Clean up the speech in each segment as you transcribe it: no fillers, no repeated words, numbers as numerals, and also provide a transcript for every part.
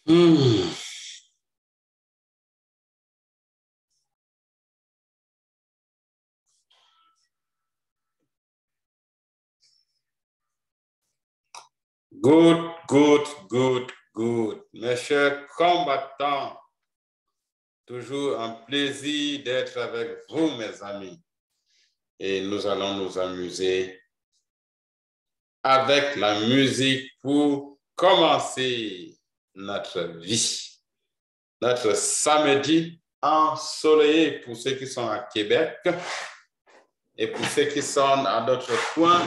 Hmm. Good, good, good, good. Mes chers combattants, toujours un plaisir d'être avec vous, mes amis. Et nous allons nous amuser avec la musique pour commencer notre vie. Notre samedi ensoleillé pour ceux qui sont à Québec et pour ceux qui sont à d'autres coins.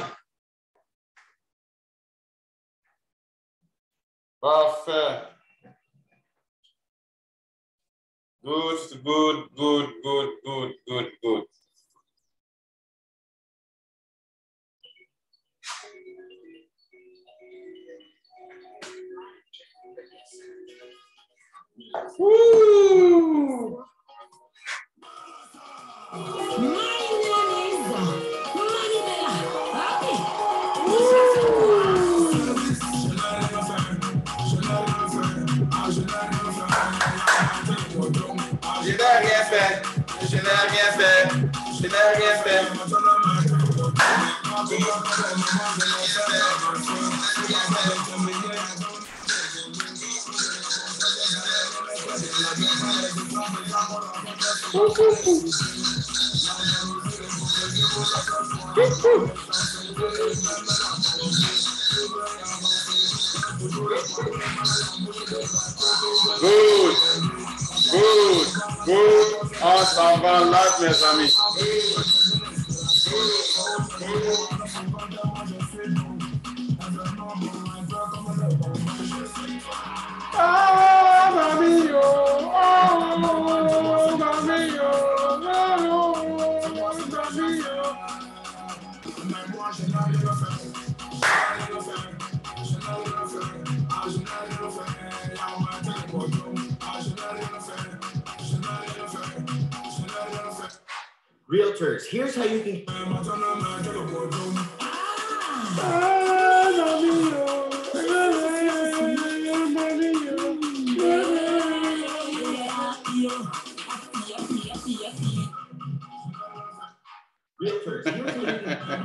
Parfait. Good, good, good, good, good, good, good. Woo! Je n'ai rien fait, je n'ai rien fait, je n'ai rien fait. Good, good, good. On s'en va là, mes amis. Ah, mami, oh, oh, mami, oh, mami, oh. Realtors, here's how you can. Realtors, here's how you can.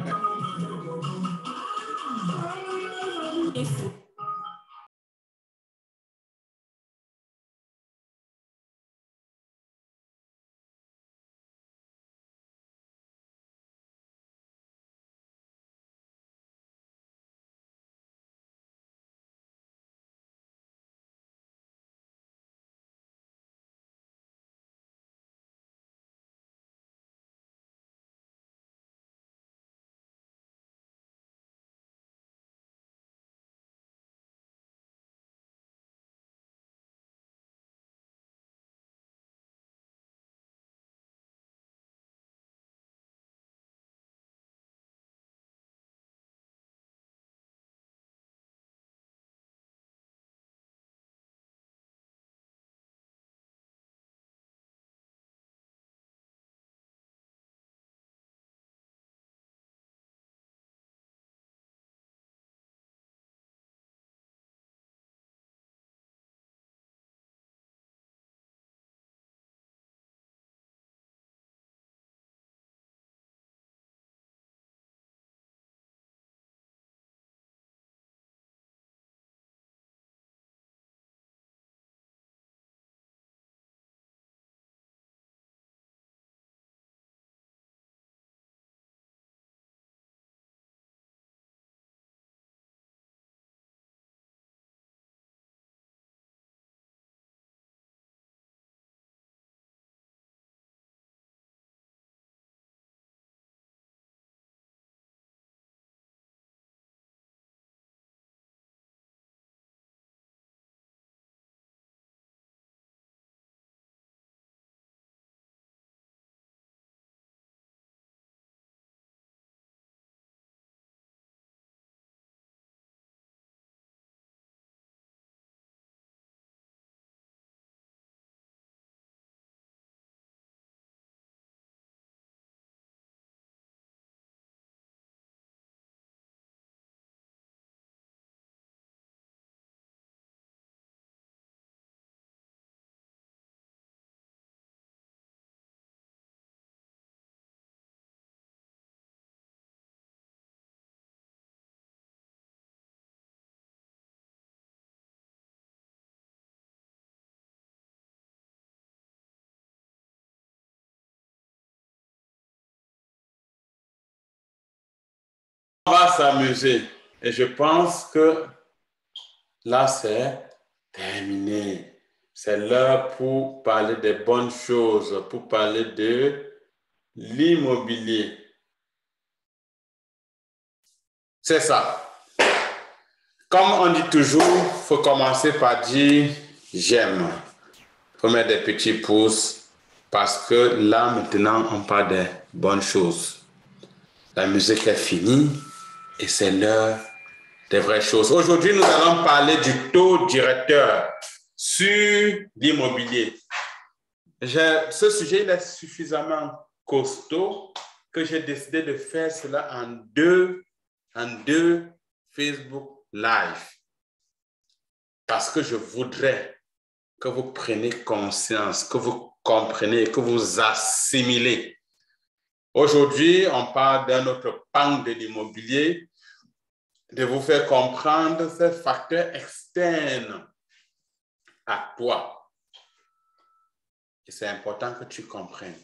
On va s'amuser. Et je pense que là, c'est terminé. C'est l'heure pour parler des bonnes choses, pour parler de l'immobilier. C'est ça. Comme on dit toujours, il faut commencer par dire j'aime. Il faut mettre des petits pouces parce que là, maintenant, on parle des bonnes choses. La musique est finie et c'est l'heure des vraies choses. Aujourd'hui, nous allons parler du taux directeur sur l'immobilier. Ce sujet il est suffisamment costaud que j'ai décidé de faire cela en deux Facebook Live. Parce que je voudrais que vous preniez conscience, que vous compreniez, que vous assimilez. Aujourd'hui, on parle d'un autre pan de l'immobilier, de vous faire comprendre ces facteurs externes à toi. Et c'est important que tu comprennes.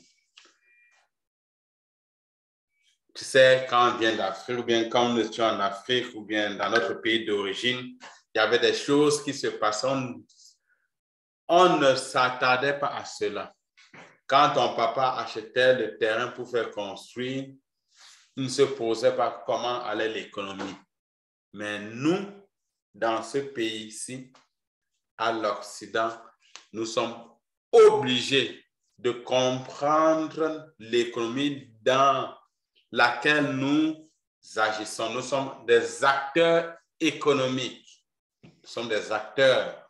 Tu sais, quand on vient d'Afrique, ou bien quand nous étions en Afrique, ou bien dans notre pays d'origine, il y avait des choses qui se passaient. On ne s'attardait pas à cela. Quand ton papa achetait le terrain pour faire construire, il ne se posait pas comment allait l'économie. Mais nous, dans ce pays-ci, à l'Occident, nous sommes obligés de comprendre l'économie dans laquelle nous agissons. Nous sommes des acteurs économiques. Nous sommes des acteurs.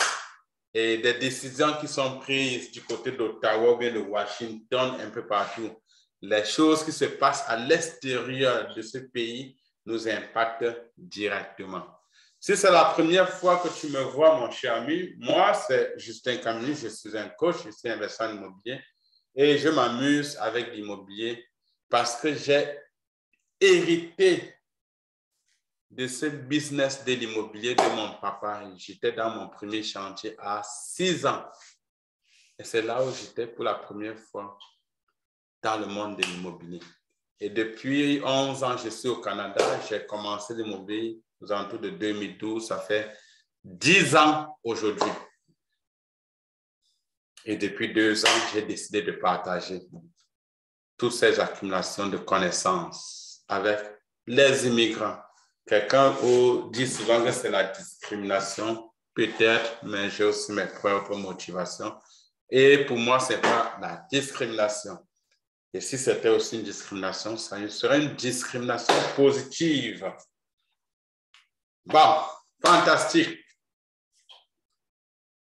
Et des décisions qui sont prises du côté d'Ottawa ou bien de Washington, un peu partout. Les choses qui se passent à l'extérieur de ce pays nous impactent directement. Si c'est la première fois que tu me vois, mon cher ami, moi, c'est Justin Camille, je suis un coach, je suis investisseur immobilier et je m'amuse avec l'immobilier parce que j'ai hérité de ce business de l'immobilier de mon papa. J'étais dans mon premier chantier à 6 ans. Et c'est là où j'étais pour la première fois dans le monde de l'immobilier. Et depuis 11 ans, je suis au Canada. J'ai commencé l'immobilier aux alentours de 2012. Ça fait 10 ans aujourd'hui. Et depuis 2 ans, j'ai décidé de partager toutes ces accumulations de connaissances avec les immigrants. Quelqu'un dit souvent que c'est la discrimination, peut-être, mais j'ai aussi mes propres motivations. Et pour moi, ce n'est pas la discrimination. Et si c'était aussi une discrimination, ça serait une discrimination positive. Bon, fantastique.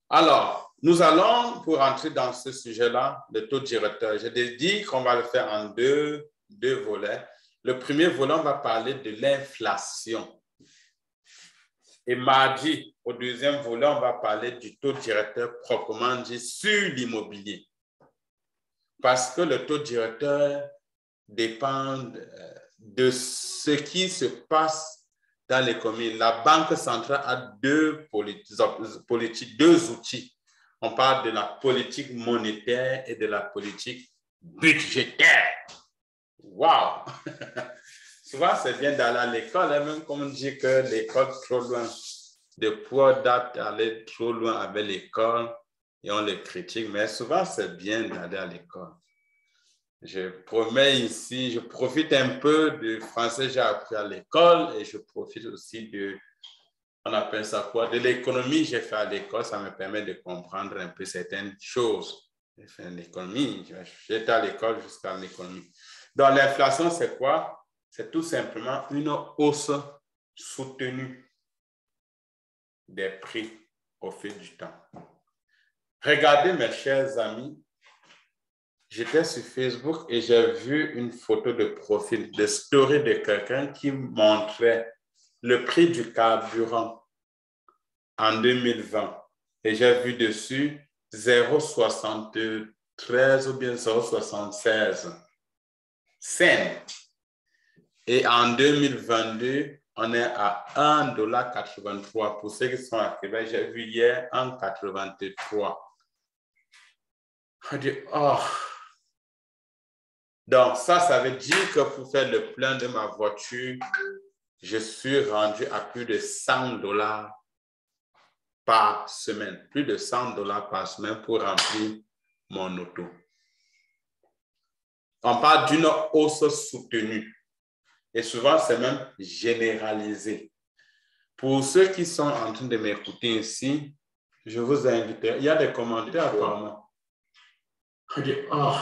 Alors, nous allons, pour entrer dans ce sujet-là, le taux directeur. J'ai dit qu'on va le faire en deux volets. Le premier volet, on va parler de l'inflation. Et mardi, au deuxième volet, on va parler du taux directeur proprement dit sur l'immobilier. Parce que le taux directeur dépend de ce qui se passe dans l'économie. La Banque centrale a deux outils. On parle de la politique monétaire et de la politique budgétaire. Wow! Souvent, c'est bien d'aller à l'école, hein, même comme on dit que l'école est trop loin. De poor date aller trop loin avec l'école et on le critique, mais souvent, c'est bien d'aller à l'école. Je promets ici, je profite un peu du français que j'ai appris à l'école et je profite aussi on appelle ça quoi, de l'économie que j'ai fait à l'école. Ça me permet de comprendre un peu certaines choses. J'ai fait l'économie, j'étais à l'école jusqu'à l'économie. Donc, l'inflation, c'est quoi? C'est tout simplement une hausse soutenue des prix au fil du temps. Regardez, mes chers amis, j'étais sur Facebook et j'ai vu une photo de profil, de story de quelqu'un qui montrait le prix du carburant en 2020. Et j'ai vu dessus 0,73 ou bien 0,76 cents. Et en 2022, on est à 1,83 $. Pour ceux qui sont à Québec, j'ai vu hier 1,83 $. On dit, oh. Donc, ça veut dire que pour faire le plein de ma voiture, je suis rendu à plus de $100 par semaine. Plus de $100 par semaine pour remplir mon auto. On parle d'une hausse soutenue. Et souvent, c'est même généralisé. Pour ceux qui sont en train de m'écouter ici, je vous invite. Il y a des commentaires apparemment. OK. Oh.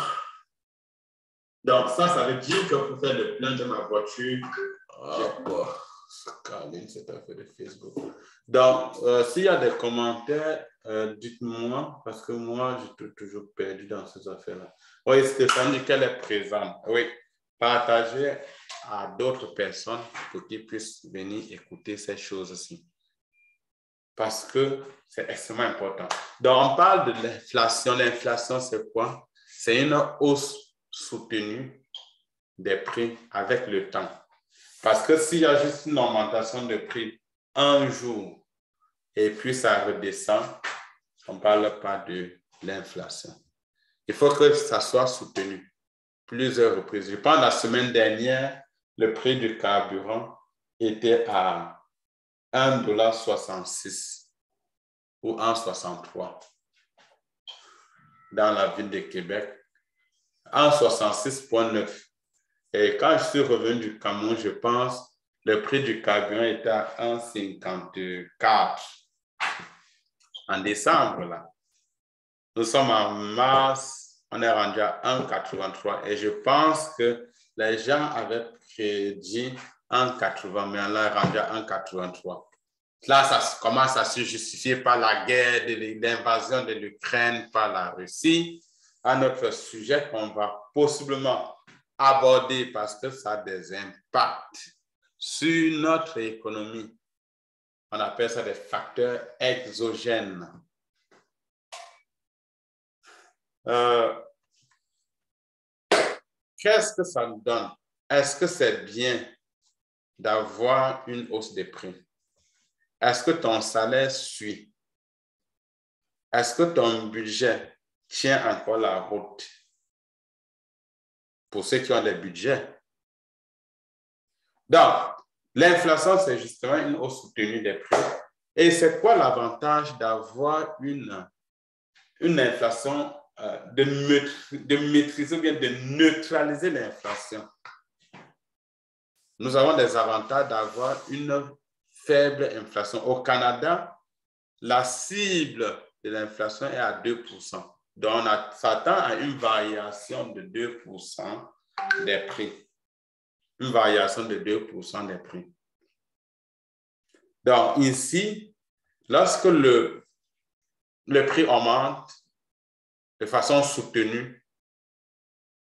Donc, ça veut dire que pour faire le plein de ma voiture, Caroline, c'est un fait de Facebook. Donc, s'il y a des commentaires, dites-moi, parce que moi, je suis toujours perdu dans ces affaires-là. Oui, Stéphanie dit qu'elle est présente. Oui, partagez à d'autres personnes pour qu'ils puissent venir écouter ces choses-ci. Parce que c'est extrêmement important. Donc, on parle de l'inflation. L'inflation, c'est quoi? C'est une hausse soutenue des prix avec le temps. Parce que s'il y a juste une augmentation de prix un jour et puis ça redescend, on ne parle pas de l'inflation. Il faut que ça soit soutenu plusieurs reprises. Je pense que la semaine dernière, le prix du carburant était à $1,66 ou $1,63 dans la ville de Québec. 1,66,9. Et quand je suis revenu du Cameroun, je pense le prix du carburant était à 1,54 en décembre. Là. Nous sommes en mars, on est rendu à 1,83 et je pense que les gens avaient prédit 1,80, mais on est rendu à 1,83. Là, ça commence à se justifier par la guerre, l'invasion de l'Ukraine par la Russie. Un autre sujet qu'on va possiblement aborder parce que ça a des impacts sur notre économie. On appelle ça des facteurs exogènes. Qu'est-ce que ça nous donne? Est-ce que c'est bien d'avoir une hausse des prix? Est-ce que ton salaire suit? Est-ce que ton budget tient encore la route? Pour ceux qui ont des budgets. Donc, l'inflation, c'est justement une hausse soutenue des prix. Et c'est quoi l'avantage d'avoir une inflation, de maîtriser ou bien de neutraliser l'inflation? Nous avons des avantages d'avoir une faible inflation. Au Canada, la cible de l'inflation est à 2%. Donc, on s'attend à une variation de 2% des prix. Une variation de 2% des prix. Donc, ici, lorsque le prix augmente de façon soutenue,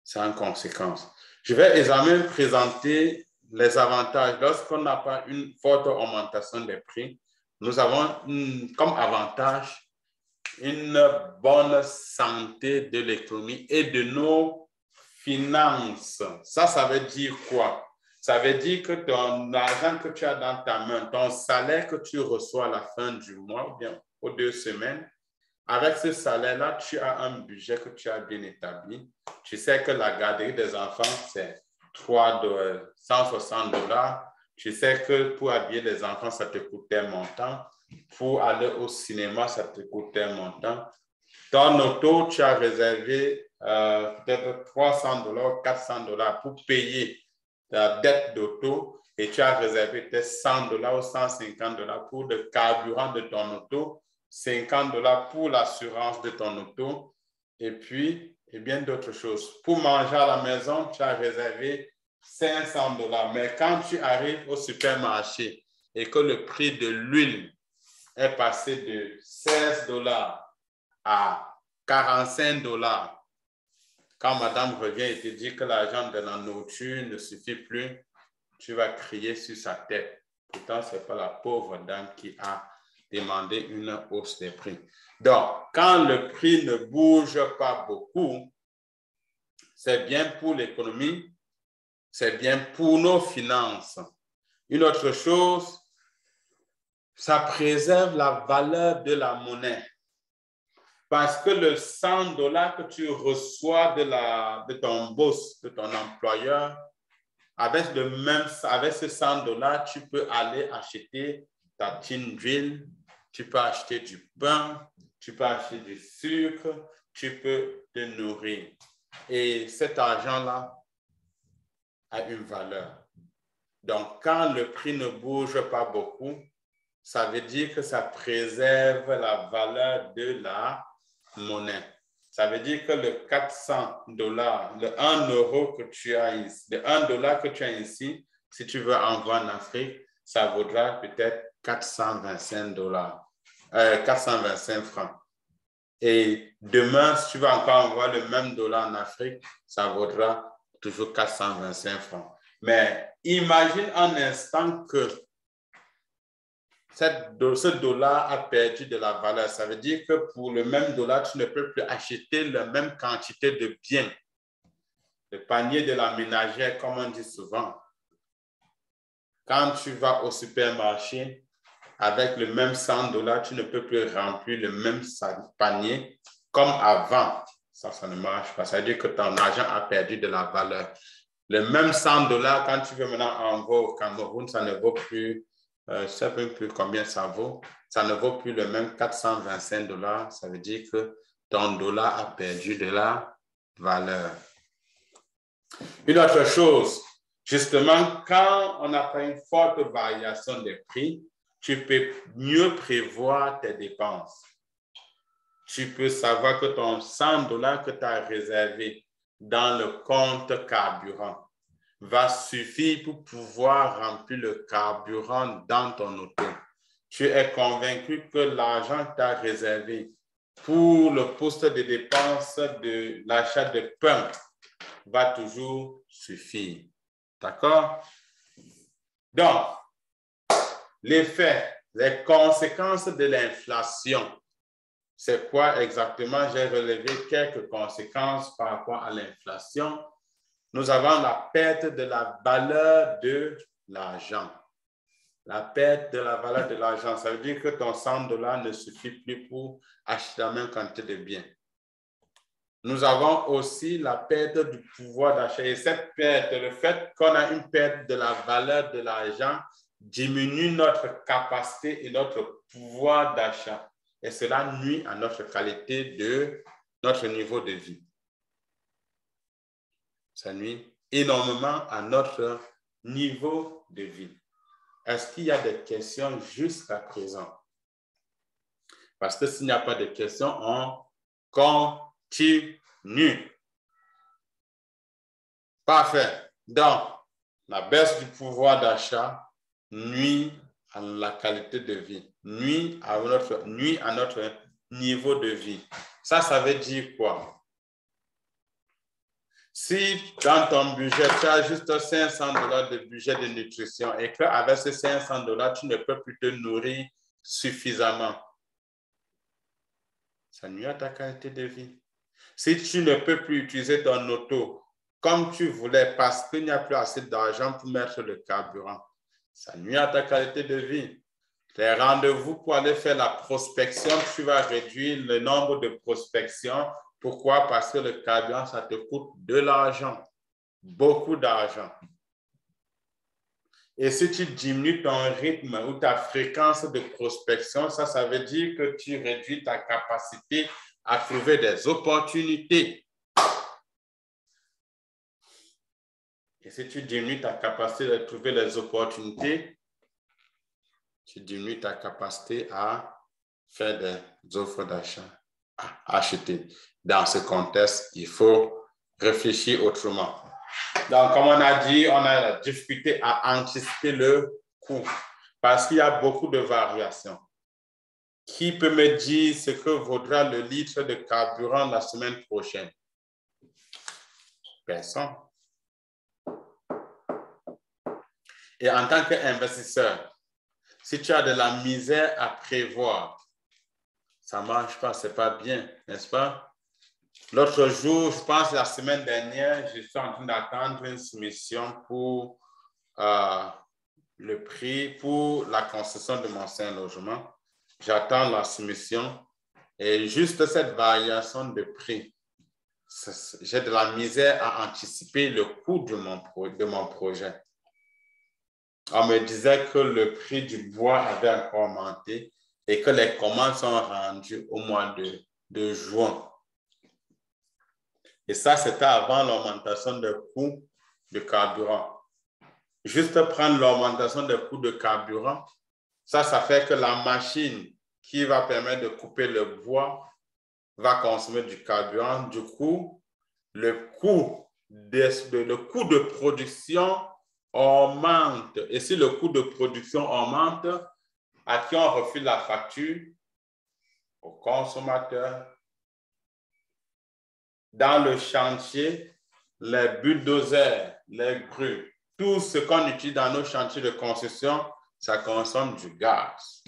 c'est en conséquence. Je vais également présenter les avantages. Lorsqu'on n'a pas une forte augmentation des prix, nous avons comme avantage une bonne santé de l'économie et de nos finances. Ça veut dire quoi? Ça veut dire que ton argent que tu as dans ta main, ton salaire que tu reçois à la fin du mois, ou bien aux 2 semaines, avec ce salaire-là, tu as un budget que tu as bien établi. Tu sais que la garderie des enfants, c'est $160. Tu sais que pour habiller les enfants, ça te coûte un montant. Pour aller au cinéma, ça te coûte un montant. Ton auto, tu as réservé peut-être $300, $400 pour payer ta dette d'auto et tu as réservé peut-être $100 ou $150 pour le carburant de ton auto, $50 pour l'assurance de ton auto et puis et bien d'autres choses. Pour manger à la maison, tu as réservé $500. Mais quand tu arrives au supermarché et que le prix de l'huile est passé de $16 à $45, quand madame revient et te dit que l'argent de la nourriture ne suffit plus, tu vas crier sur sa tête. Pourtant, ce n'est pas la pauvre dame qui a demandé une hausse des prix. Donc, quand le prix ne bouge pas beaucoup, c'est bien pour l'économie, c'est bien pour nos finances. Une autre chose, ça préserve la valeur de la monnaie. Parce que le $100 que tu reçois de ton boss, de ton employeur, avec ce 100 $, tu peux aller acheter ta tine d'huile, tu peux acheter du pain, tu peux acheter du sucre, tu peux te nourrir. Et cet argent-là a une valeur. Donc, quand le prix ne bouge pas beaucoup, ça veut dire que ça préserve la valeur de la monnaie. Ça veut dire que le 400 $, le 1 euro que tu as ici, le 1 $ que tu as ici, si tu veux envoyer en Afrique, ça vaudra peut-être 425 francs. Et demain, si tu vas encore envoyer le même dollar en Afrique, ça vaudra toujours 425 francs. Mais imagine un instant que ce dollar a perdu de la valeur. Ça veut dire que pour le même dollar, tu ne peux plus acheter la même quantité de biens. Le panier de la ménagère, comme on dit souvent. Quand tu vas au supermarché, avec le même 100 $, tu ne peux plus remplir le même panier comme avant. Ça ne marche pas. Ça veut dire que ton argent a perdu de la valeur. Le même 100 $, quand tu veux maintenant envoyer au Cameroun, ça ne vaut plus, je ne sais même plus combien ça vaut. Ça ne vaut plus le même 425 $. Ça veut dire que ton dollar a perdu de la valeur. Une autre chose, justement, quand on n'a pas une forte variation des prix, tu peux mieux prévoir tes dépenses. Tu peux savoir que ton 100 $ que tu as réservé dans le compte carburant va suffire pour pouvoir remplir le carburant dans ton auto. Tu es convaincu que l'argent que tu as réservé pour le poste de dépenses de l'achat de pain va toujours suffire. D'accord? Donc, l'effet, les conséquences de l'inflation. C'est quoi exactement? J'ai relevé quelques conséquences par rapport à l'inflation. Nous avons la perte de la valeur de l'argent. La perte de la valeur de l'argent, ça veut dire que ton 100 $ ne suffit plus pour acheter la même quantité de biens. Nous avons aussi la perte du pouvoir d'achat. Et cette perte, le fait qu'on a une perte de la valeur de l'argent, diminue notre capacité et notre pouvoir d'achat. Et cela nuit à notre qualité de notre niveau de vie. Ça nuit énormément à notre niveau de vie. Est-ce qu'il y a des questions jusqu'à présent? Parce que s'il n'y a pas de questions, on continue. Parfait. Donc, la baisse du pouvoir d'achat nuit à la qualité de vie, nuit à notre niveau de vie. Ça veut dire quoi? Si dans ton budget, tu as juste 500 $ de budget de nutrition et qu'avec ces 500 $, tu ne peux plus te nourrir suffisamment, ça nuit à ta qualité de vie. Si tu ne peux plus utiliser ton auto comme tu voulais parce qu'il n'y a plus assez d'argent pour mettre le carburant, ça nuit à ta qualité de vie. Les rendez-vous pour aller faire la prospection, tu vas réduire le nombre de prospections. Pourquoi? Parce que le carburant, ça te coûte de l'argent, beaucoup d'argent. Et si tu diminues ton rythme ou ta fréquence de prospection, ça veut dire que tu réduis ta capacité à trouver des opportunités. Et si tu diminues ta capacité de trouver les opportunités, tu diminues ta capacité à faire des offres d'achat, à acheter. Dans ce contexte, il faut réfléchir autrement. Donc, comme on a dit, on a la difficulté à anticiper le coût parce qu'il y a beaucoup de variations. Qui peut me dire ce que vaudra le litre de carburant la semaine prochaine? Personne. Et en tant qu'investisseur, si tu as de la misère à prévoir, ça ne marche pas, ce n'est pas bien, n'est-ce pas? L'autre jour, je pense la semaine dernière, je suis en train d'attendre une soumission pour le prix pour la construction de mon ancien logement. J'attends la soumission et juste cette variation de prix, j'ai de la misère à anticiper le coût de mon projet. On me disait que le prix du bois avait encore augmenté et que les commandes sont rendues au mois de juin. Et ça, c'était avant l'augmentation des coûts de carburant. Juste prendre l'augmentation des coûts de carburant, ça fait que la machine qui va permettre de couper le bois va consommer du carburant. Du coup, le coût de production augmente. Et si le coût de production augmente, à qui on refile la facture? Au consommateur. Dans le chantier, les bulldozers, les grues, tout ce qu'on utilise dans nos chantiers de construction, ça consomme du gaz.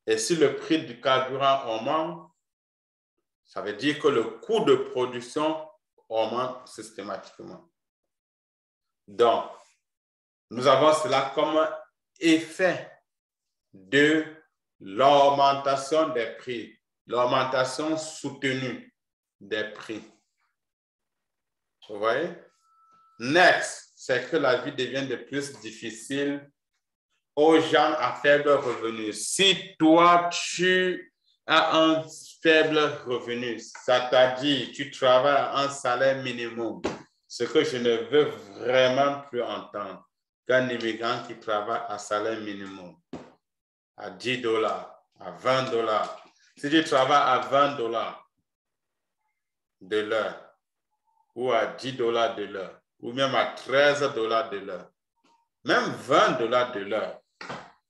Et si le prix du carburant augmente, ça veut dire que le coût de production augmente systématiquement. Donc, nous avons cela comme effet de l'augmentation des prix, l'augmentation soutenue des prix. Vous voyez? Next, c'est que la vie devient de plus difficile aux gens à faible revenu. Si toi, tu as un faible revenu, c'est-à-dire tu travailles à un salaire minimum, ce que je ne veux vraiment plus entendre, qu'un immigrant qui travaille à salaire minimum, à $10, à $20. Si tu travailles à $20 de l'heure, ou à $10 de l'heure, ou même à $13 de l'heure, même $20 de l'heure.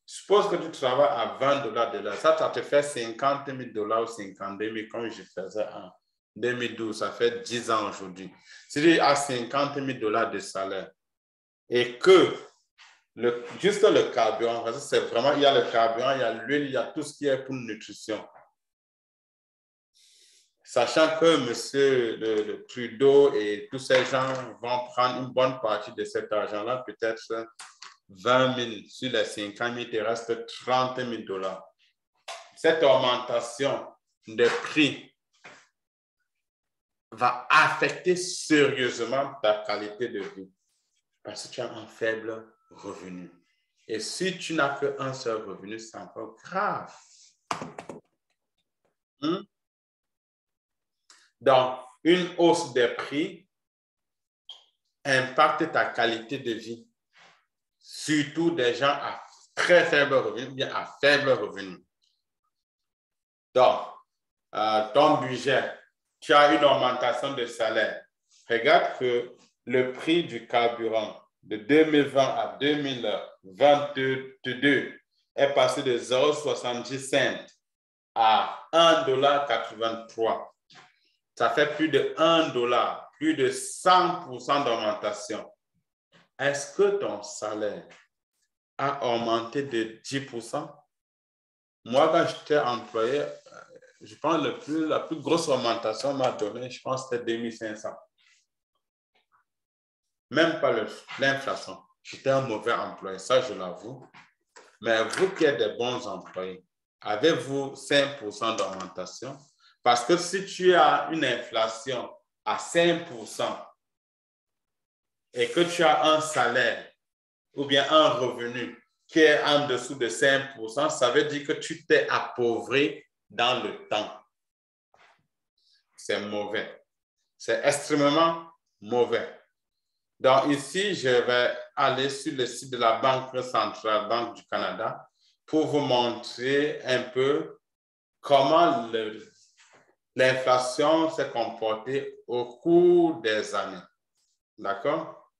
Suppose que tu travailles à $20 de l'heure, ça te fait $50 000 ou 52 000 comme je faisais en 2012, ça fait 10 ans aujourd'hui. Si tu as $50 000 de salaire et que juste le carburant, parce que c'est vraiment, il y a le carburant, il y a l'huile, il y a tout ce qui est pour nutrition. Sachant que M. le Trudeau et tous ces gens vont prendre une bonne partie de cet argent-là, peut-être 20 000 sur les 50 000, il te reste $30 000. Cette augmentation de prix va affecter sérieusement ta qualité de vie parce que tu as un faible revenu. Et si tu n'as qu'un seul revenu, c'est encore grave. Donc, une hausse des prix impacte ta qualité de vie, surtout des gens à très faible revenu ou bien à faible revenu. Donc, ton budget, tu as une augmentation de salaire. Regarde que le prix du carburant de 2020 à 2022 est passé de 0,70 à $1,83. Ça fait plus de $1, plus de 100% d'augmentation. Est-ce que ton salaire a augmenté de 10%? Moi, quand j'étais employé, je pense que la plus grosse augmentation m'a donné, je pense que c'était 2500. Même pas l'inflation. J'étais un mauvais employé, ça je l'avoue. Mais vous qui êtes des bons employés, avez-vous 5% d'augmentation? Parce que si tu as une inflation à 5% et que tu as un salaire ou bien un revenu qui est en dessous de 5%, ça veut dire que tu t'es appauvri dans le temps. C'est mauvais. C'est extrêmement mauvais. Donc ici, je vais aller sur le site de la Banque centrale, Banque du Canada, pour vous montrer un peu comment l'inflation s'est comportée au cours des années. D'accord?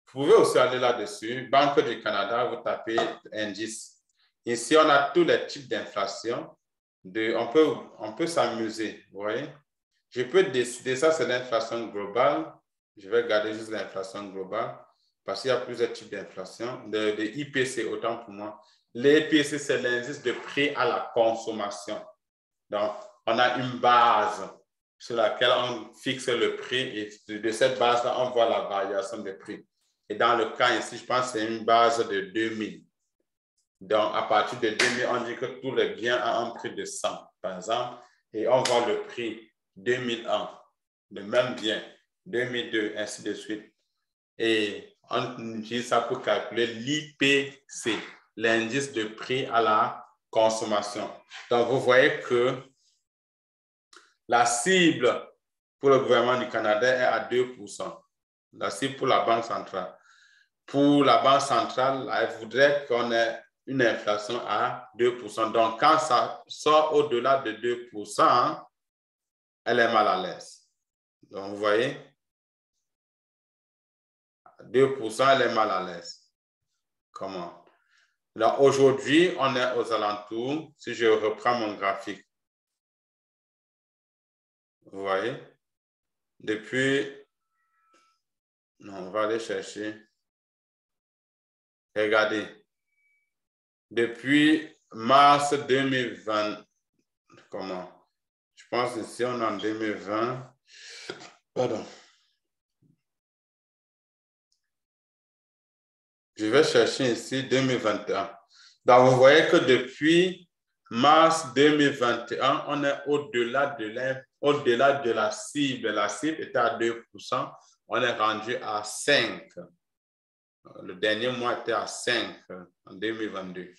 Vous pouvez aussi aller là-dessus, Banque du Canada, vous tapez indice. Ici, on a tous les types d'inflation. On peut s'amuser, vous voyez? Je peux décider, ça c'est l'inflation globale. Je vais garder juste l'inflation globale parce qu'il y a plusieurs types d'inflation. De IPC, autant pour moi. L'IPC, c'est l'indice de prix à la consommation. Donc, on a une base sur laquelle on fixe le prix et de cette base-là, on voit la variation des prix. Et dans le cas ici, je pense que c'est une base de 2000. Donc, à partir de 2000, on dit que tous les biens ont un prix de 100, par exemple, et on voit le prix 2001, le même bien, 2002, ainsi de suite. Et on utilise ça pour calculer l'IPC, l'indice de prix à la consommation. Donc, vous voyez que la cible pour le gouvernement du Canada est à 2%. La cible pour la Banque centrale. Pour la Banque centrale, elle voudrait qu'on ait une inflation à 2%. Donc, quand ça sort au-delà de 2%, elle est mal à l'aise. Donc, vous voyez, 2%, elle est mal à l'aise. Comment? Donc, aujourd'hui, on est aux alentours, si je reprends mon graphique. Vous voyez? Depuis, non, on va aller chercher. Regardez. Depuis mars 2020, comment? Je pense ici, on est en 2020. Pardon. Je vais chercher ici 2021. Donc, vous voyez que depuis mars 2021, on est au-delà de la cible. La cible était à 2%. On est rendu à 5. Le dernier mois était à 5 en 2022.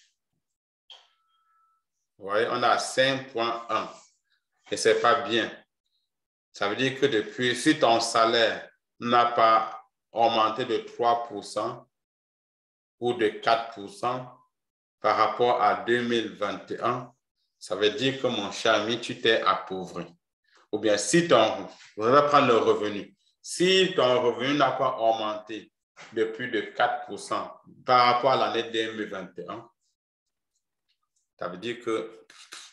Vous voyez, on est à 5,1. Et ce n'est pas bien. Ça veut dire que depuis, si ton salaire n'a pas augmenté de 3% ou de 4% par rapport à 2021, ça veut dire que mon cher ami, tu t'es appauvri. Ou bien si je vais prendre le revenu. Si ton revenu n'a pas augmenté de plus de 4% par rapport à l'année 2021, ça veut dire que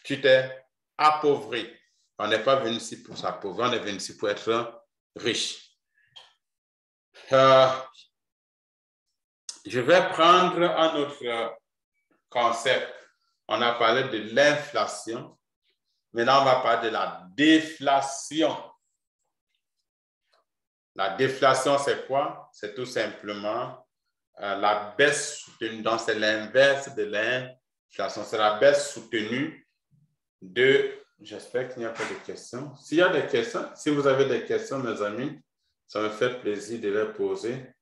tu t'es appauvri. On n'est pas venu ici pour s'appauvrir, on est venu ici pour être riche. Je vais prendre un autre concept. On a parlé de l'inflation. Maintenant, on va parler de la déflation. La déflation, c'est quoi? C'est tout simplement la baisse soutenue. Donc, c'est l'inverse de l'inflation. C'est la baisse soutenue de... J'espère qu'il n'y a pas de questions. S'il y a des questions, si vous avez des questions, mes amis, ça me fait plaisir de les poser.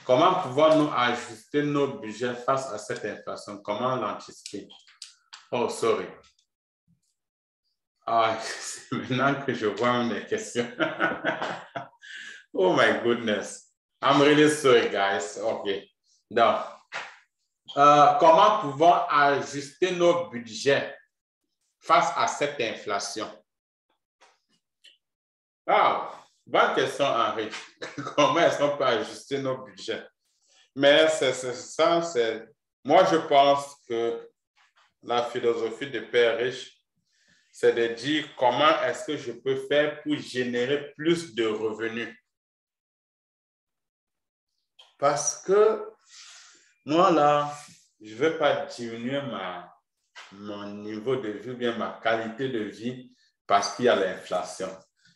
Comment pouvons-nous ajuster nos budgets face à cette inflation? Comment l'anticiper? Oh, sorry. C'est maintenant que je vois mes questions. Oh my goodness. I'm really sorry, guys. OK. Donc, comment pouvons-nous ajuster nos budgets face à cette inflation? Bonne question, Henri. Comment est-ce qu'on peut ajuster nos budgets? Mais moi, je pense que la philosophie de Père Riche, c'est de dire comment est-ce que je peux faire pour générer plus de revenus. Parce que moi, là, je ne veux pas diminuer mon niveau de vie ou bien ma qualité de vie parce qu'il y a l'inflation.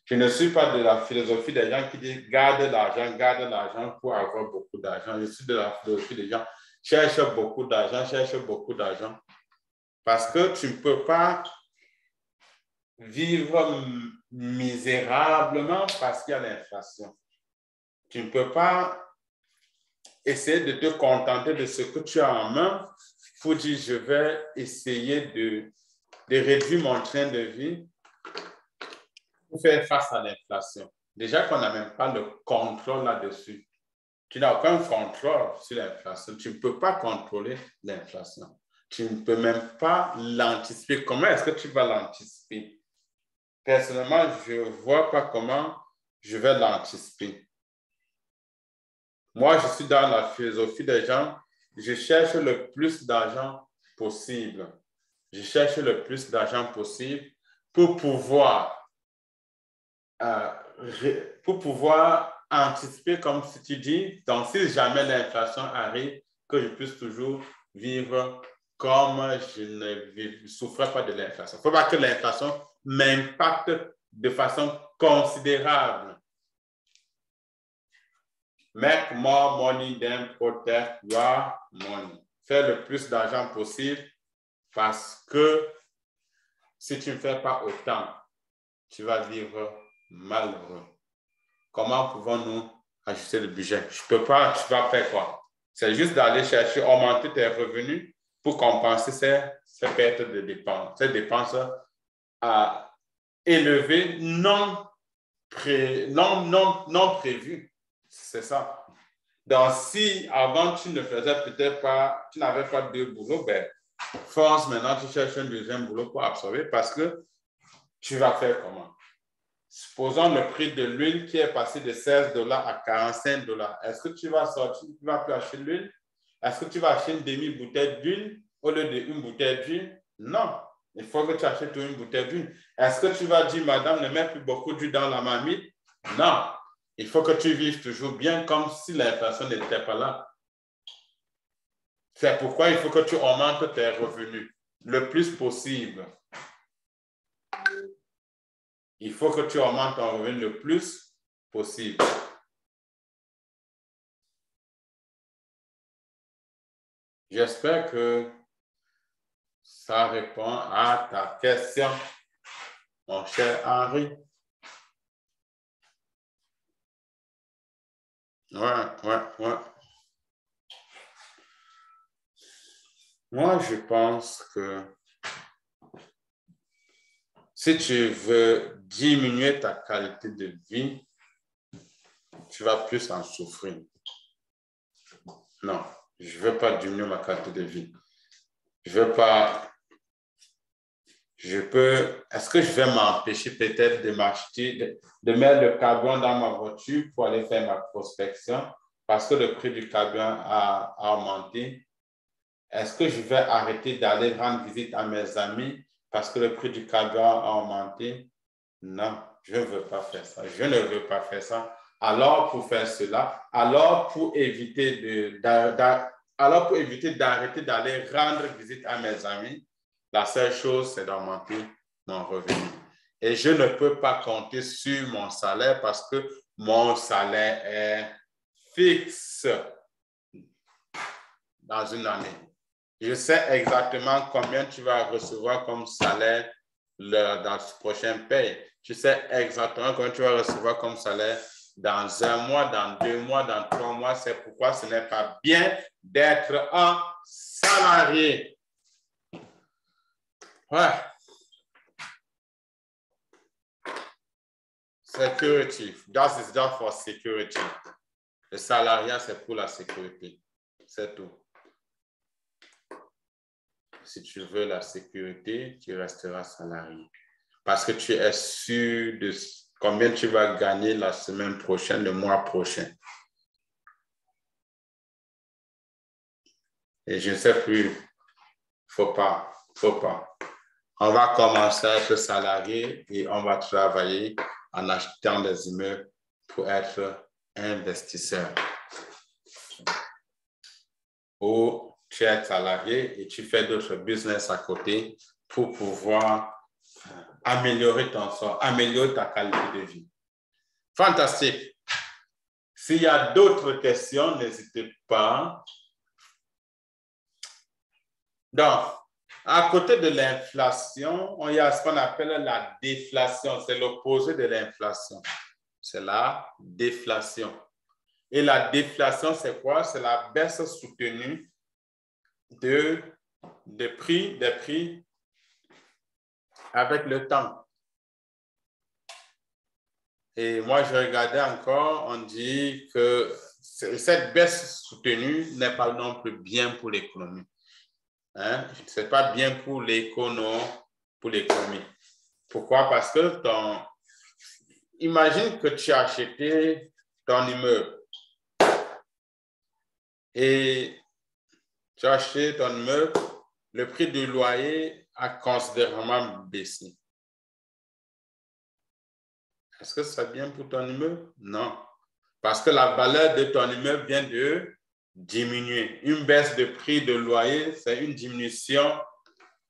Je ne suis pas de la philosophie des gens qui disent garde l'argent pour avoir beaucoup d'argent. Je suis de la philosophie des gens cherche beaucoup d'argent. Parce que tu ne peux pas vivre misérablement parce qu'il y a l'inflation. Tu ne peux pas essayer de te contenter de ce que tu as en main pour dire je vais essayer de réduire mon train de vie pour faire face à l'inflation. Déjà qu'on n'a même pas le contrôle là-dessus. Tu n'as aucun contrôle sur l'inflation. Tu ne peux pas contrôler l'inflation. Tu ne peux même pas l'anticiper. Comment est-ce que tu vas l'anticiper? Personnellement, je ne vois pas comment je vais l'anticiper. Moi, je suis dans la philosophie des gens, je cherche le plus d'argent possible. Je cherche le plus d'argent possible pour pouvoir anticiper, comme tu dis. Donc, si jamais l'inflation arrive, que je puisse toujours vivre comme je ne souffre pas de l'inflation. Il ne faut pas que l'inflation m'impacte de façon considérable. Make more money than protect your money. Faire le plus d'argent possible parce que si tu ne fais pas autant, tu vas vivre malheureux. Comment pouvons-nous ajuster le budget? Je peux pas, tu vas faire quoi? C'est juste d'aller chercher, augmenter tes revenus pour compenser ces pertes de dépenses, ces dépenses élevées non prévues. C'est ça. Donc, si avant tu ne faisais peut-être pas, tu n'avais pas deux boulots, ben, force maintenant, tu cherches un deuxième boulot pour absorber parce que tu vas faire comment? Supposons le prix de l'huile qui est passé de 16 $ à 45 $. Est-ce que tu vas sortir, tu vas plus acheter l'huile? Est-ce que tu vas acheter une demi-bouteille d'huile au lieu d'une bouteille d'huile? Non. Il faut que tu achètes une bouteille d'huile. Est-ce que tu vas dire, madame, ne mets plus beaucoup d'huile dans la marmite? Non. Il faut que tu vives toujours bien comme si l'inflation n'était pas là. C'est pourquoi il faut que tu augmentes tes revenus le plus possible. Il faut que tu augmentes ton revenu le plus possible. J'espère que ça répond à ta question, mon cher Henri. Ouais. Moi, je pense que si tu veux diminuer ta qualité de vie, tu vas plus en souffrir. Non, je ne veux pas diminuer ma qualité de vie. Je veux pas... Est-ce que je vais m'empêcher peut-être de m'acheter, de mettre le carburant dans ma voiture pour aller faire ma prospection parce que le prix du carburant a augmenté? Est-ce que je vais arrêter d'aller rendre visite à mes amis parce que le prix du carburant a augmenté? Non, je ne veux pas faire ça. Je ne veux pas faire ça. Alors, pour faire cela, alors pour éviter d'arrêter d'aller rendre visite à mes amis, la seule chose, c'est d'augmenter mon revenu. Et je ne peux pas compter sur mon salaire parce que mon salaire est fixe dans une année. Je sais exactement combien tu vas recevoir comme salaire dans ce prochain paye. Tu sais exactement combien tu vas recevoir comme salaire dans 1 mois, dans 2 mois, dans 3 mois. C'est pourquoi ce n'est pas bien d'être un salarié. Ouais. Security. That is just for security. Le salariat, c'est pour la sécurité. C'est tout. Si tu veux la sécurité, tu resteras salarié. Parce que tu es sûr de combien tu vas gagner la semaine prochaine, le mois prochain. Et je ne sais plus. Faut pas. On va commencer à être salarié et on va travailler en achetant des immeubles pour être investisseur. Ou tu es salarié et tu fais d'autres business à côté pour pouvoir améliorer ton sort, améliorer ta qualité de vie. Fantastique. S'il y a d'autres questions, n'hésitez pas. Donc, à côté de l'inflation, il y a ce qu'on appelle la déflation. C'est l'opposé de l'inflation. C'est la déflation. Et la déflation, c'est quoi? C'est la baisse soutenue des prix avec le temps. Et moi, je regardais encore, on dit que cette baisse soutenue n'est pas non plus bien pour l'économie. Hein? Ce n'est pas bien pour l'économie. Pourquoi? Parce que imagine que tu as acheté ton immeuble et tu as acheté ton immeuble, le prix du loyer a considérablement baissé. Est-ce que c'est bien pour ton immeuble? Non. Parce que la valeur de ton immeuble vient de diminuer. Une baisse de prix de loyer, c'est une diminution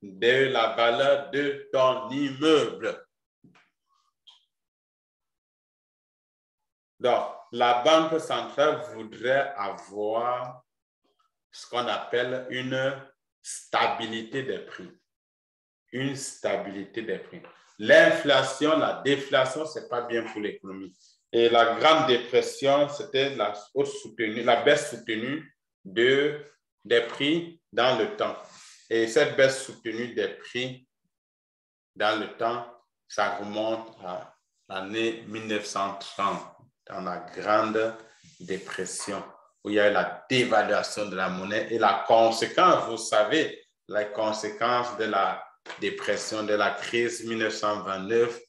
de la valeur de ton immeuble. Donc, la Banque centrale voudrait avoir ce qu'on appelle une stabilité des prix. une stabilité des prix. L'inflation, la déflation, ce n'est pas bien pour l'économie. Et la Grande Dépression, c'était la baisse soutenue des prix dans le temps. Et cette baisse soutenue des prix dans le temps, ça remonte à l'année 1930, dans la Grande Dépression, où il y a eu la dévaluation de la monnaie et la conséquence, vous savez, les conséquences de la dépression, de la crise 1929,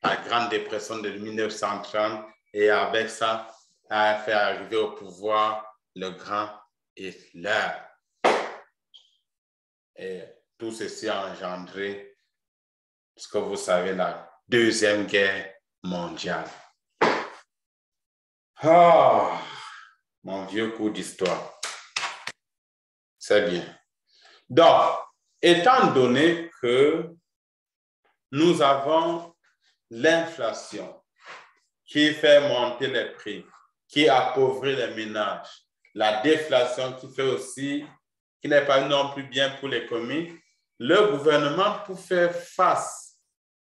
la Grande Dépression de 1930, et avec ça, a fait arriver au pouvoir le grand Hitler. Et tout ceci a engendré ce que vous savez, la Deuxième Guerre mondiale. Ah, mon vieux cours d'histoire. C'est bien. Donc, étant donné que nous avons l'inflation qui fait monter les prix, qui appauvrit les ménages, la déflation qui fait aussi, qui n'est pas non plus bien pour l'économie, le gouvernement, pour faire face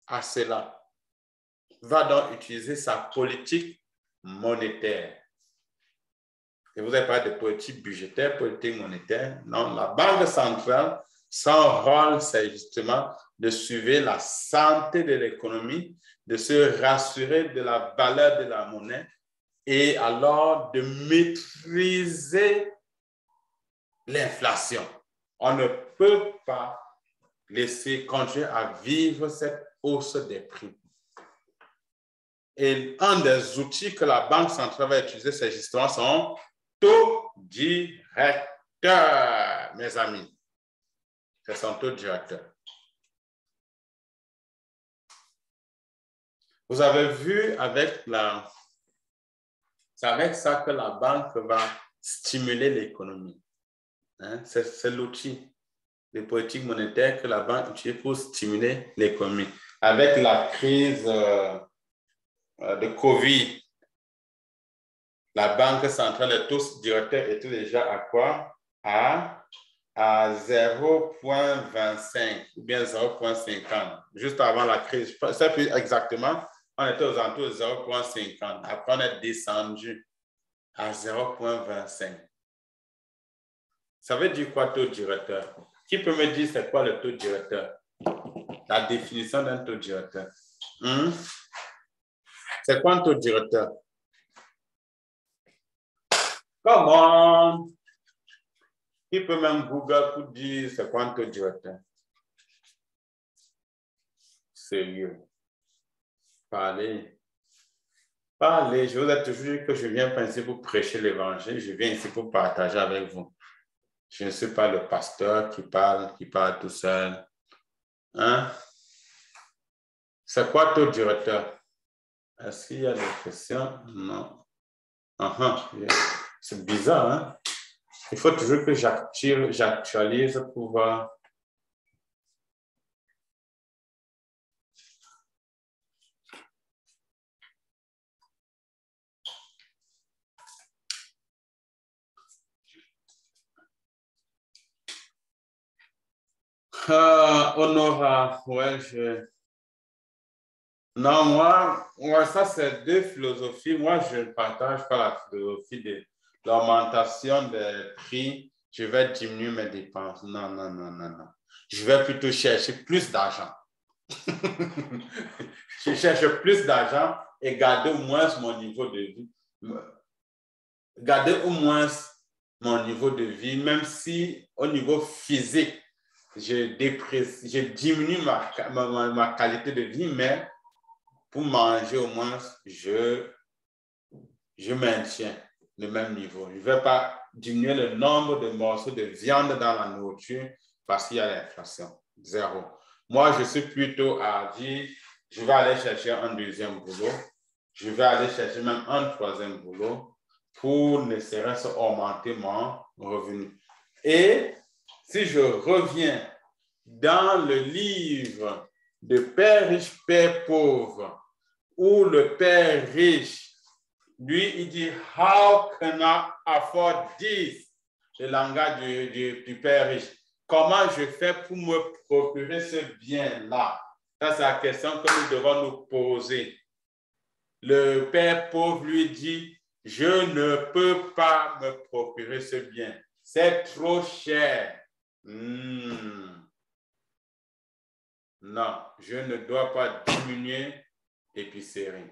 à cela, va donc utiliser sa politique monétaire. Et vous avez parlé de politique budgétaire, politique monétaire. Non, la Banque centrale, son rôle, c'est justement de suivre la santé de l'économie, de se rassurer de la valeur de la monnaie et alors de maîtriser l'inflation. On ne peut pas laisser continuer à vivre cette hausse des prix. Et un des outils que la Banque centrale va utiliser, c'est justement son taux directeur, mes amis. C'est son taux directeur. Vous avez vu c'est avec ça que la banque va stimuler l'économie. Hein? C'est l'outil de politique monétaire que la banque utilise pour stimuler l'économie. Avec la crise de COVID, la Banque centrale, le taux directeur était déjà à quoi? À 0,25 ou bien 0,50. Juste avant la crise, je ne sais plus exactement, on était aux alentours de 0,50. Après, on est descendu à 0,25. Ça veut dire quoi, taux directeur? Qui peut me dire c'est quoi le taux directeur? La définition d'un taux directeur. C'est quoi un taux directeur? Come on! Qui peut même Google pour dire c'est quoi un taux directeur? Sérieux. Parlez. Parlez. Je vous ai toujours dit que je viens pas ici pour prêcher l'évangile. Je viens ici pour partager avec vous. Je ne suis pas le pasteur qui parle tout seul. Hein? C'est quoi taux directeur? Est-ce qu'il y a des questions? Non. C'est bizarre, hein? Il faut toujours que j'actualise pour voir. Honora, ouais, Non, moi, ça, c'est deux philosophies. Moi, je ne partage pas la philosophie de l'augmentation des prix. Je vais diminuer mes dépenses. Non, non, non, non, non. Je vais plutôt chercher plus d'argent. Je cherche plus d'argent et garder au moins mon niveau de vie. Garder au moins mon niveau de vie, même si au niveau physique, je diminue ma qualité de vie, mais pour manger au moins, je maintiens le même niveau. Je ne vais pas diminuer le nombre de morceaux de viande dans la nourriture parce qu'il y a l'inflation. Zéro. Moi, je suis plutôt à dire, je vais aller chercher un deuxième boulot. Je vais aller chercher même un troisième boulot pour ne serait-ce augmenter mon revenu. Et si je reviens dans le livre de Père riche, Père pauvre, où le Père riche, lui, il dit « How can I afford this ?» Le langage du Père riche. « comment je fais pour me procurer ce bien-là? Ça, c'est la question que nous devons nous poser. Le père pauvre lui dit, je ne peux pas me procurer ce bien. C'est trop cher. Non, je ne dois pas diminuer l'épicerie.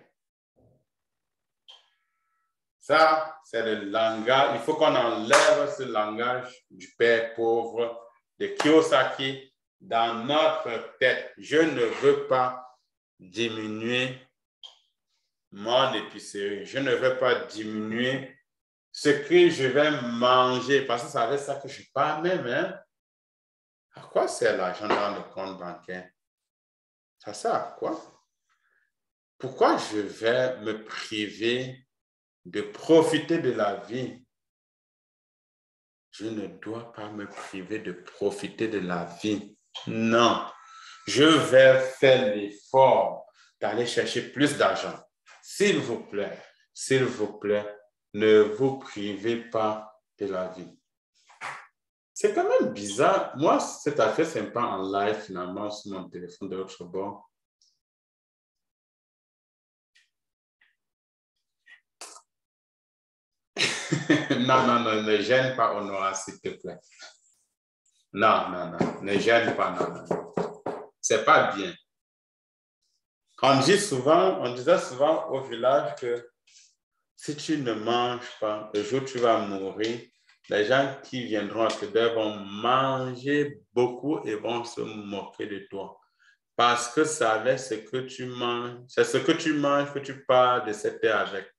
Ça, c'est le langage. Il faut qu'on enlève ce langage du père pauvre de Kiyosaki dans notre tête. Je ne veux pas diminuer mon épicerie. Je ne veux pas diminuer ce que je vais manger parce que c'est avec ça que je pars même. Hein? À quoi sert l'argent dans le compte bancaire? Ça sert à quoi? Pourquoi je vais me priver de profiter de la vie? Je ne dois pas me priver de profiter de la vie. Non, je vais faire l'effort d'aller chercher plus d'argent. S'il vous plaît, ne vous privez pas de la vie. C'est quand même bizarre. Moi, cette affaire, c'est pas en live finalement sur mon téléphone de l'autre bord. Non, ne gêne pas Honora, s'il te plaît. Non, ne gêne pas, non. C'est pas bien. On disait souvent au village que si tu ne manges pas, le jour où tu vas mourir, les gens qui viendront à Québec vont manger beaucoup et vont se moquer de toi. Parce que c'est avec ce que tu manges, c'est ce que tu manges que tu pars de cette terre avec.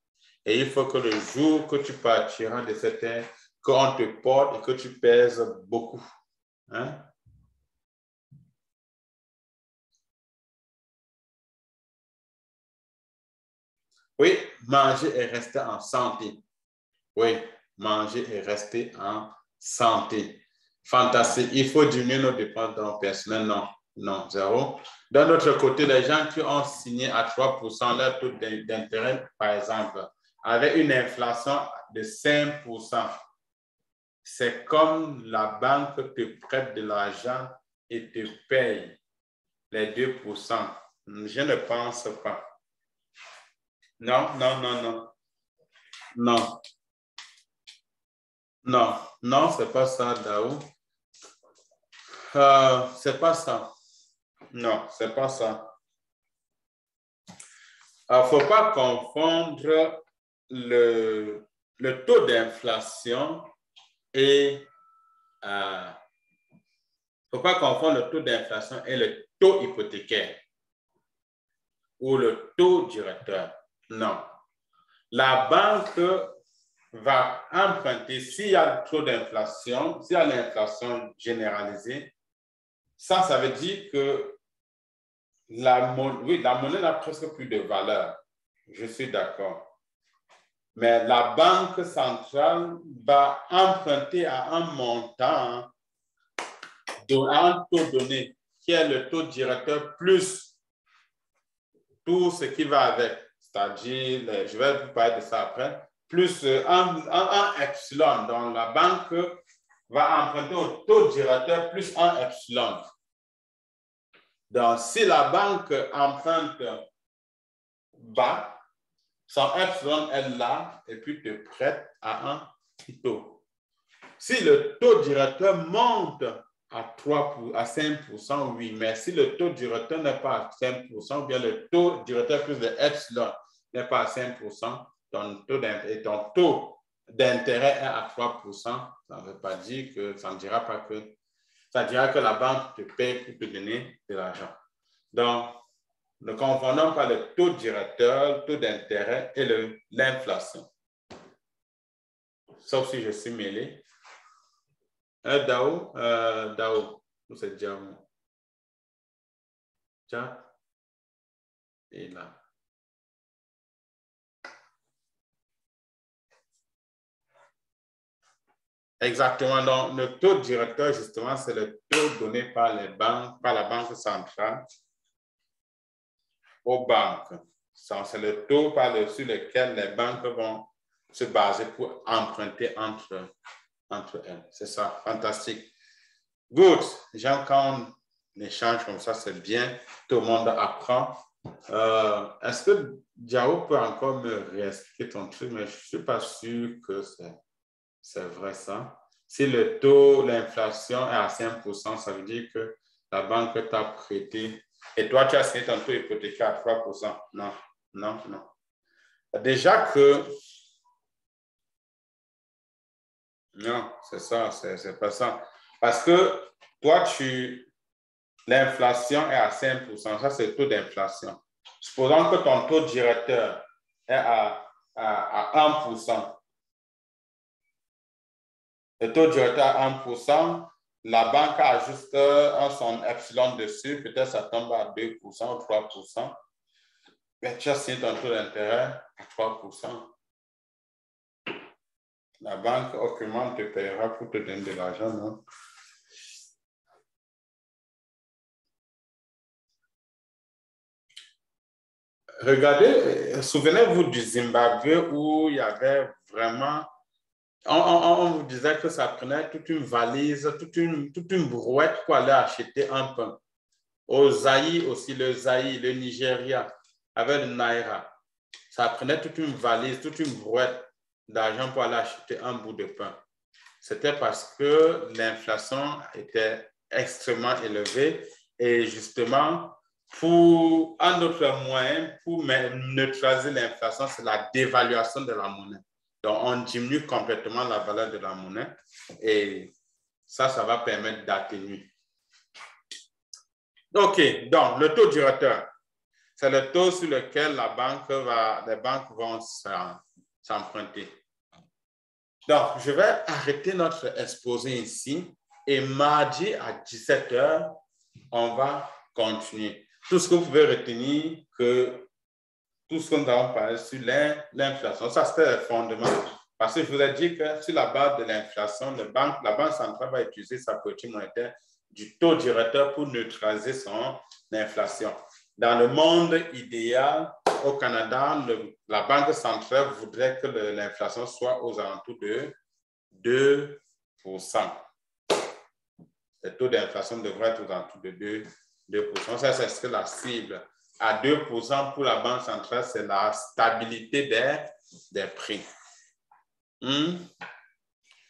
Et il faut que le jour que tu partiras de cette terre, qu'on te porte et que tu pèses beaucoup. Hein? Oui, manger et rester en santé. Oui, manger et rester en santé. Fantastique. Il faut diminuer nos dépenses personnelles. Non, zéro. D'un autre côté, les gens qui ont signé à 3% leur taux d'intérêt, par exemple, avec une inflation de 5%, c'est comme la banque te prête de l'argent et te paye les 2%. Je ne pense pas. Non. Non, c'est pas ça, Daou. C'est pas ça. Non, c'est pas ça. Faut pas confondre le taux d'inflation et faut pas confondre le taux d'inflation et le taux hypothécaire ou le taux directeur. Non. La banque va emprunter, s'il y a le taux d'inflation, s'il y a l'inflation généralisée, ça veut dire que la monnaie n'a presque plus de valeur. Je suis d'accord. Mais la banque centrale va emprunter à un montant, à un taux donné, qui est le taux directeur plus tout ce qui va avec. C'est-à-dire, je vais vous parler de ça après, plus un epsilon. Donc, la banque va emprunter au taux directeur plus un epsilon. Donc, si la banque emprunte bas, son epsilon est là et puis te prête à un taux. Si le taux directeur monte à 5%, oui, mais si le taux directeur n'est pas à 5%, ou bien le taux directeur plus de epsilon n'est pas à 5%, ton taux d'intérêt est à 3%, ça ne veut pas dire que, ça ne dira pas que, ça dira que la banque te paye pour te donner de l'argent. Donc, ne confondons pas le taux directeur, le taux d'intérêt et l'inflation. Sauf si je suis mêlé. Dao, c'est Diamond. Tiens, et là. Exactement. Donc, le taux directeur, justement, c'est le taux donné par les banques, par la Banque centrale aux banques. C'est le taux sur lequel les banques vont se baser pour emprunter entre elles. C'est ça, fantastique. Good. J'aime quand on échange comme ça, c'est bien. Tout le monde apprend. Est-ce que Diao peut encore me réexpliquer ton truc, mais je ne suis pas sûr que c'est vrai ça. Si le taux, l'inflation est à 5%, ça veut dire que la banque t'a prêté et toi, tu as signé ton taux hypothécaire à 3%. Non, non, non. Déjà que... Non, c'est ça, c'est pas ça. Parce que toi, l'inflation est à 5%. Ça, c'est le taux d'inflation. Supposons que ton taux directeur est à 1%. Le taux directeur à 1%, la banque ajuste son epsilon dessus, peut-être ça tombe à 2% ou 3%. Mais tu as signé ton taux d'intérêt à 3%. La banque, aucunement, te paiera pour te donner de l'argent, non? Regardez, souvenez-vous du Zimbabwe où il y avait vraiment... On vous disait que ça prenait toute une valise, toute une brouette pour aller acheter un pain. Au Zaïre aussi, le Nigeria, avec le Naira. Ça prenait toute une valise, toute une brouette d'argent pour aller acheter un bout de pain. C'était parce que l'inflation était extrêmement élevée et justement, pour un autre moyen pour neutraliser l'inflation, c'est la dévaluation de la monnaie. Donc, on diminue complètement la valeur de la monnaie et ça va permettre d'atténuer. OK, donc le taux directeur, c'est le taux sur lequel les banques vont s'emprunter. Donc, je vais arrêter notre exposé ici et mardi à 17h, on va continuer. Tout ce que vous pouvez retenir, que tout ce que nous avons parlé sur l'inflation, ça c'était le fondement. Parce que je vous ai dit que sur la base de l'inflation, la Banque centrale va utiliser sa politique monétaire du taux directeur pour neutraliser son inflation. Dans le monde idéal, au Canada, la Banque centrale voudrait que l'inflation soit aux alentours de 2%. Le taux d'inflation devrait être aux alentours de 2%. Ça, c'est ce que la cible. À 2% pour la Banque centrale, c'est la stabilité des prix.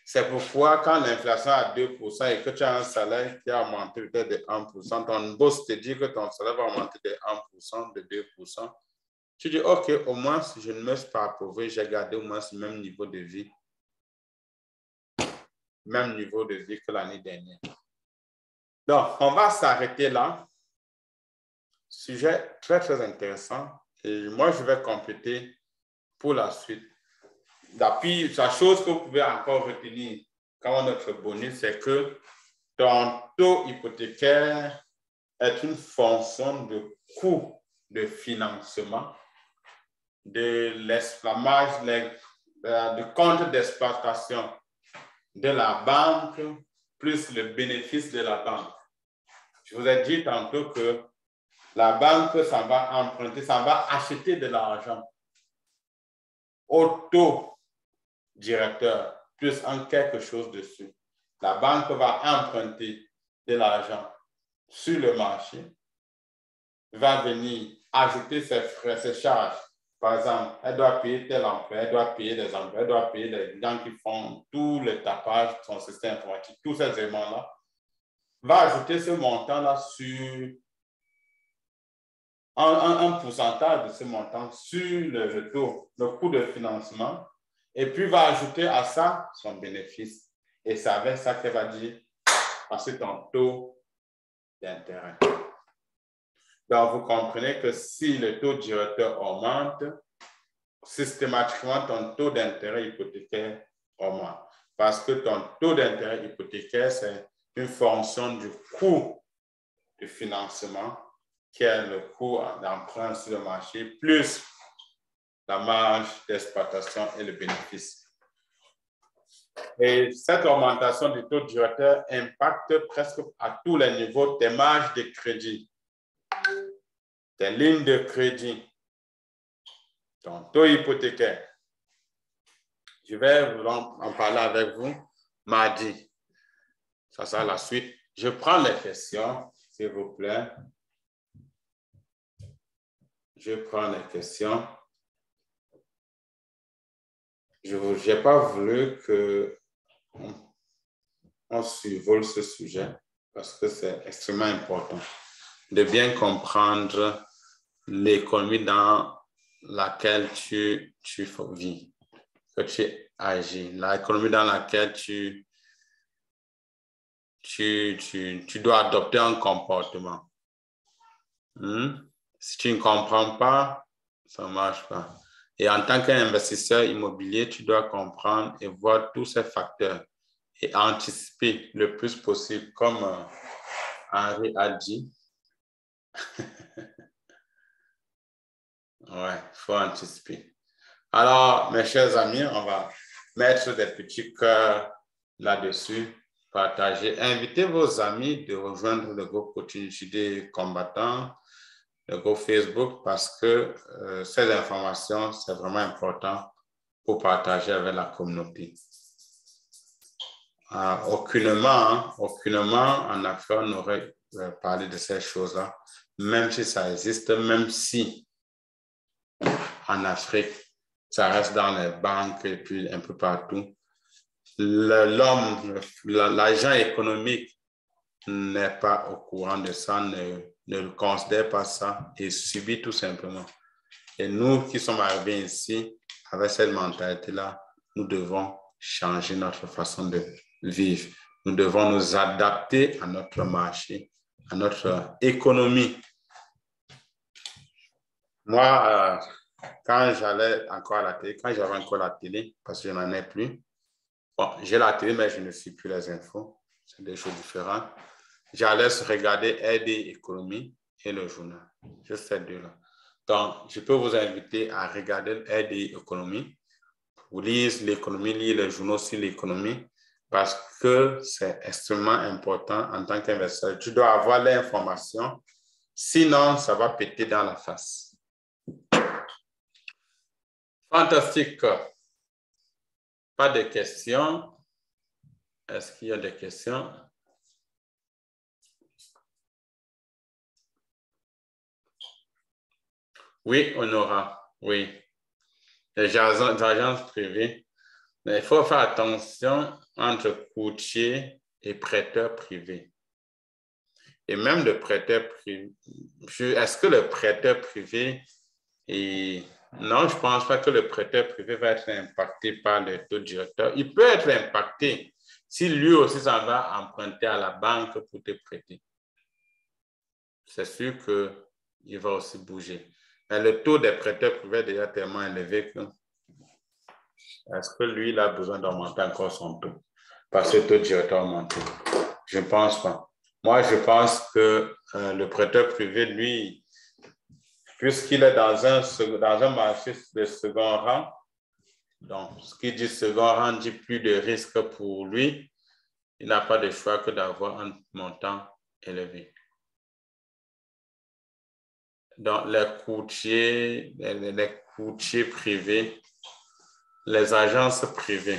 C'est pourquoi quand l'inflation est à 2% et que tu as un salaire qui a augmenté peut-être de 1%, ton boss te dit que ton salaire va augmenter de 1%, de 2%. Tu dis, OK, au moins, je ne me suis pas appauvri, j'ai gardé au moins ce même niveau de vie. Même niveau de vie que l'année dernière. Donc, on va s'arrêter là. Sujet très, très intéressant. Et moi, je vais compléter pour la suite. Puis, la chose que vous pouvez encore retenir comme notre bonus, c'est que ton taux hypothécaire est une fonction de coût de financement de l'esclavage, du compte d'exploitation de la banque plus le bénéfice de la banque. Je vous ai dit tantôt que la banque, ça va emprunter, ça va acheter de l'argent au taux directeur, plus en quelque chose dessus. La banque va emprunter de l'argent sur le marché, va venir ajouter ses frais, ses charges. Par exemple, elle doit payer tel emploi, elle doit payer des emplois, elle doit payer les gens qui font tout le tapage de son système informatique, tous ces éléments-là, va ajouter ce montant-là sur un pourcentage de ce montant sur le taux, le coût de financement, et puis va ajouter à ça son bénéfice. Et c'est avec ça qu'elle va dire, parce que ton taux d'intérêt. Donc, vous comprenez que si le taux directeur augmente, systématiquement, ton taux d'intérêt hypothécaire augmente. Parce que ton taux d'intérêt hypothécaire, c'est une fonction du coût de financement, qui est le coût d'emprunt sur le marché, plus la marge d'exploitation et le bénéfice. Et cette augmentation du taux directeur impacte presque à tous les niveaux tes marges de crédit, tes lignes de crédit, ton taux hypothécaire. Je vais en parler avec vous mardi. Ça sera la suite Je prends les questions, s'il vous plaît. Je prends les questions. Je n'ai pas voulu qu'on survole ce sujet parce que c'est extrêmement important de bien comprendre l'économie dans laquelle tu vis, que tu agis, l'économie dans laquelle tu dois adopter un comportement. Si tu ne comprends pas, ça ne marche pas. Et en tant qu'investisseur immobilier, tu dois comprendre et voir tous ces facteurs et anticiper le plus possible, comme Henri a dit. Ouais, il faut anticiper. Alors, mes chers amis, on va mettre des petits cœurs là-dessus, partager. Invitez vos amis de rejoindre le groupe Coaching JD Combattant, le groupe Facebook, parce que ces informations, c'est vraiment important pour partager avec la communauté. Aucunement en Afrique, on aurait parlé de ces choses-là, même si ça existe, même si en Afrique, ça reste dans les banques et puis un peu partout. L'agent économique n'est pas au courant de ça, ne considère pas ça et subit tout simplement. Et nous qui sommes arrivés ici, avec cette mentalité-là, nous devons changer notre façon de vivre. Nous devons nous adapter à notre marché, à notre économie. Moi, quand j'allais encore à la télé, quand j'avais encore la télé, parce que je n'en ai plus, bon, j'ai la télé, mais je ne suis plus les infos, c'est des choses différentes. J'allais regarder RD Économie et le journal, juste ces deux-là. Donc, je peux vous inviter à regarder RD Économie, vous lisez l'économie, lire les journaux sur l'économie, parce que c'est extrêmement important en tant qu'investisseur. Tu dois avoir l'information, sinon ça va péter dans la face. Fantastique. Pas de questions. Est-ce qu'il y a des questions? Oui, on aura. Oui. Les agences privées. Mais il faut faire attention entre courtier et prêteur privé. Et même le prêteur privé. Est-ce que le prêteur privé est... Non, je ne pense pas que le prêteur privé va être impacté par le taux directeur. Il peut être impacté si lui aussi s'en va emprunter à la banque pour te prêter. C'est sûr qu'il va aussi bouger. Mais le taux des prêteurs privés est déjà tellement élevé que est-ce que lui, il a besoin d'augmenter encore son taux? Parce que le taux directeur a augmenté. Je ne pense pas. Moi, je pense que le prêteur privé, lui, puisqu'il est dans un marché de second rang, donc ce qui dit second rang dit plus de risque pour lui, il n'a pas de choix que d'avoir un montant élevé. Donc, les courtiers privés, les agences privées.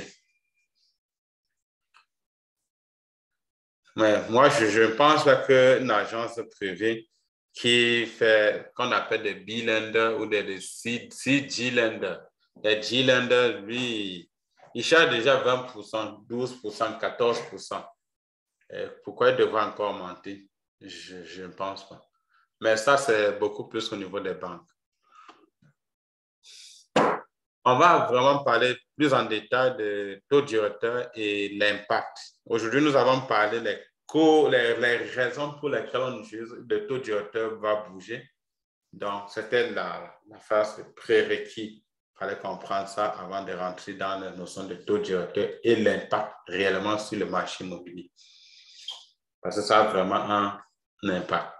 Mais moi, je ne pense pas qu'une agence privée qui fait, qu'on appelle des B-lenders ou des CG-lenders. Les G-lenders, lui, il charge déjà 20%, 12%, 14%. Pourquoi il devrait encore augmenter? Je ne pense pas. Mais ça, c'est beaucoup plus au niveau des banques. On va vraiment parler plus en détail de taux directeur et l'impact. Aujourd'hui, nous avons parlé les raisons pour lesquelles on utilise le taux directeur va bouger. Donc, c'était la phase prérequis. Il fallait comprendre ça avant de rentrer dans la notion de taux directeur et l'impact réellement sur le marché immobilier. Parce que ça a vraiment un impact.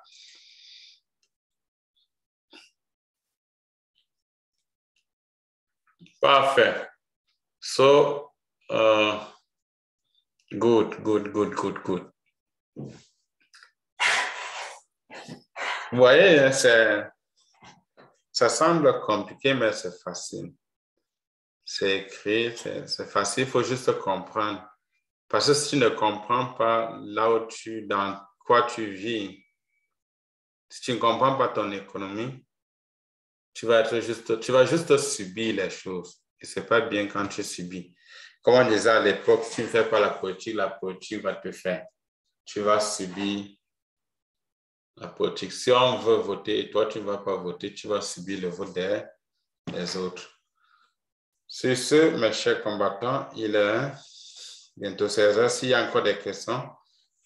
Parfait. So, good. Vous voyez, ça semble compliqué, mais c'est facile. C'est écrit, c'est facile, il faut juste comprendre Parce que si tu ne comprends pas dans quoi tu vis, si tu ne comprends pas ton économie, tu vas juste subir les choses. Et ce n'est pas bien quand tu subis. Comme on disait à l'époque, si tu ne fais pas la politique va te faire. Tu vas subir la politique. Si on veut voter et toi, tu ne vas pas voter, tu vas subir le vote des autres. Sur ce, mes chers combattants, il est bientôt 16 heures. S'il y a encore des questions,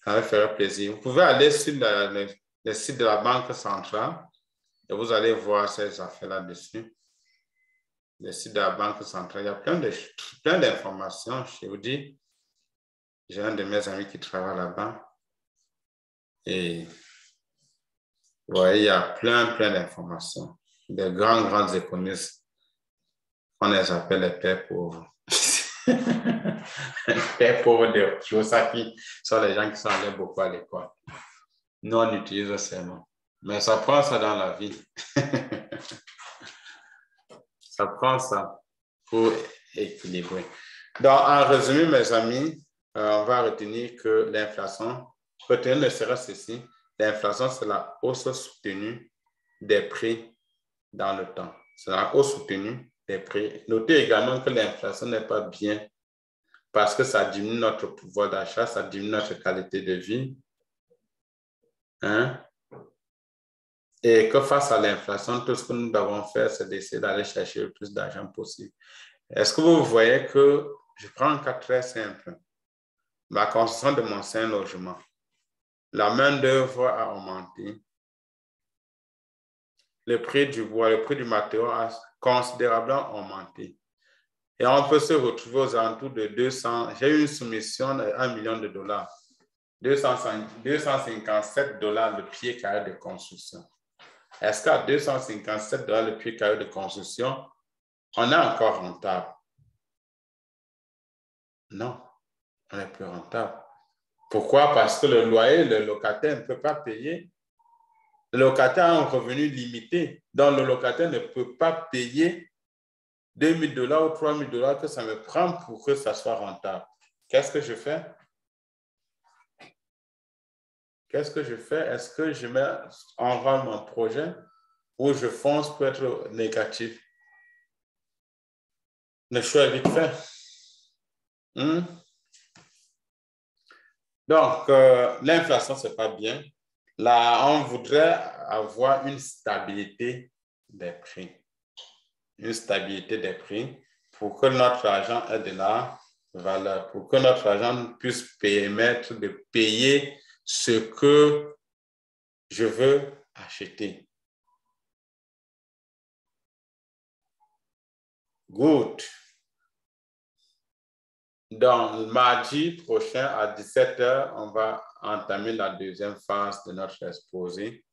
ça me fera plaisir. Vous pouvez aller sur le site de la Banque centrale et vous allez voir ces affaires là-dessus. Le site de la Banque centrale, il y a plein d'informations. Je vous dis, j'ai un de mes amis qui travaille là-bas et vous voyez, il y a plein d'informations. Des grands économistes, on les appelle les pères pauvres. Les pères pauvres de Kiyosaki sont les gens qui sont allés beaucoup à l'école. Nous, on utilise ces mots. Mais ça prend ça dans la vie. Ça prend ça pour équilibrer. Donc, en résumé, mes amis, on va retenir que l'inflation, retenir ne sera ceci, l'inflation, c'est la hausse soutenue des prix dans le temps. C'est la hausse soutenue des prix. Notez également que l'inflation n'est pas bien parce que ça diminue notre pouvoir d'achat, ça diminue notre qualité de vie. Hein? Et que face à l'inflation, tout ce que nous devons faire, c'est d'essayer d'aller chercher le plus d'argent possible. Est-ce que vous voyez que, je prends un cas très simple, la construction de mon saint logement, la main-d'œuvre a augmenté, le prix du bois, le prix du matériau a considérablement augmenté. Et on peut se retrouver aux alentours de 200, j'ai eu une soumission de $1 million, 257 $ le pied carré de construction. Est-ce qu'à 257 $ le pied carré de construction, on est encore rentable? Non, on n'est plus rentable. Pourquoi? Parce que le loyer, le locataire ne peut pas payer. Le locataire a un revenu limité. Donc, le locataire ne peut pas payer $2 000 ou $3 000 que ça me prend pour que ça soit rentable. Qu'est-ce que je fais? Qu'est-ce que je fais? Est-ce que je mets en rôle mon projet ou je fonce pour être négatif? Le choix est vite fait. Donc, l'inflation, ce n'est pas bien. Là, on voudrait avoir une stabilité des prix. Une stabilité des prix pour que notre argent ait de la valeur, pour que notre argent puisse permettre de payer ce que je veux acheter. Good. Donc, mardi prochain à 17 h, on va entamer la deuxième phase de notre exposé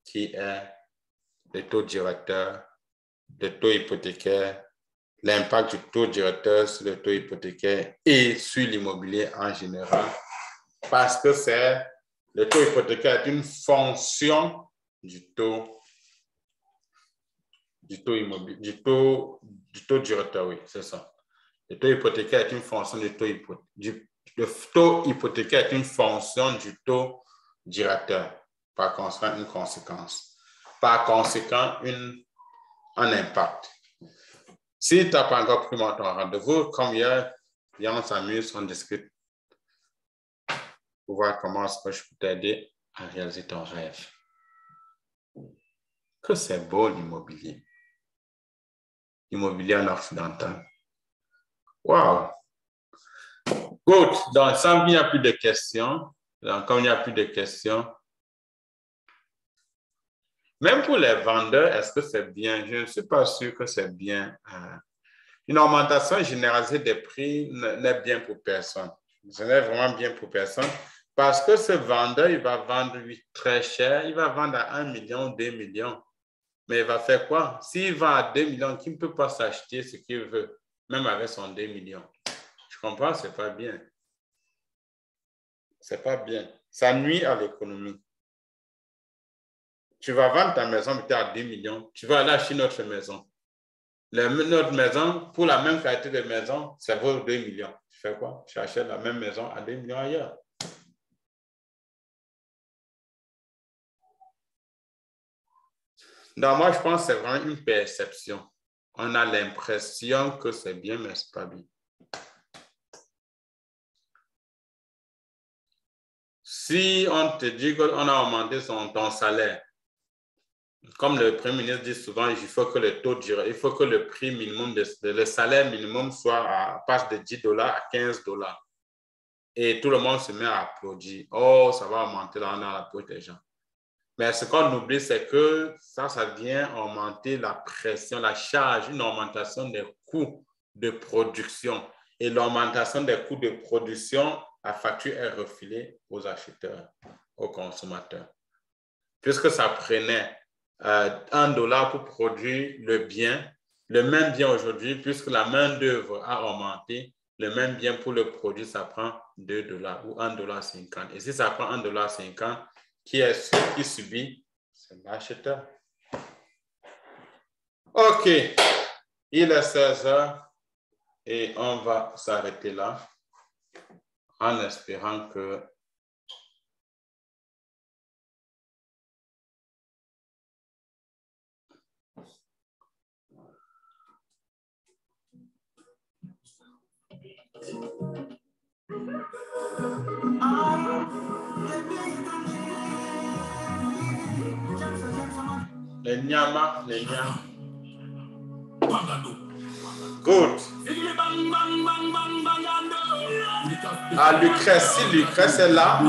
qui est le taux directeur, le taux hypothécaire, l'impact du taux directeur sur le taux hypothécaire et sur l'immobilier en général, parce que le taux hypothécaire est une fonction du taux immobilier, du taux directeur, oui, c'est ça. Le taux hypothécaire est une fonction du taux hypothécaire. Le taux hypothécaire est une fonction du taux directeur. Par conséquent, une conséquence. Par conséquent, un impact. Si tu n'as pas encore pris ton rendez-vous, comme hier, on s'amuse, on discute pour voir comment est-ce que je peux t'aider à réaliser ton rêve. Que c'est beau l'immobilier. L'immobilier en occidental. Wow! Good. Donc, sans qu'il n'y a plus de questions, donc, comme il n'y a plus de questions, même pour les vendeurs, est-ce que c'est bien? Je ne suis pas sûr que c'est bien. Une augmentation généralisée des prix n'est bien pour personne. Ce n'est vraiment bien pour personne parce que ce vendeur, il va vendre très cher, il va vendre à 1 million, 2 millions. Mais il va faire quoi? S'il vend à 2 millions, qui ne peut pas s'acheter ce qu'il veut, même avec son 2 millions? Je comprends, ce n'est pas bien. Ce n'est pas bien. Ça nuit à l'économie. Tu vas vendre ta maison peut-être à 2 millions, tu vas aller acheter notre maison. Notre maison, pour la même qualité de maison, ça vaut 2 millions. Tu fais quoi? J'achète la même maison à 2 millions ailleurs. Donc, moi, je pense que c'est vraiment une perception. On a l'impression que c'est bien, mais ce n'est pas bien. Si on te dit qu'on a augmenté ton salaire, comme le Premier ministre dit souvent, il faut que le taux il faut que le prix minimum, le salaire minimum passe de 10 $ à 15 $. Et tout le monde se met à applaudir. Oh, ça va augmenter dans la poche des gens. Mais ce qu'on oublie, c'est que ça vient augmenter la pression, la charge, une augmentation des coûts de production. Et l'augmentation des coûts de production, la facture est refilée aux acheteurs, aux consommateurs. Puisque ça prenait 1 $ pour produire le bien, le même bien aujourd'hui, puisque la main-d'œuvre a augmenté, le même bien pour le produit, ça prend 2 $ ou 1,50 $. Et si ça prend 1,50 $, qui est celui qui subit? C'est l'acheteur. OK. Il est 16 h et on va s'arrêter là en espérant que les Nyama. Good. Ah, Lucrèce est là.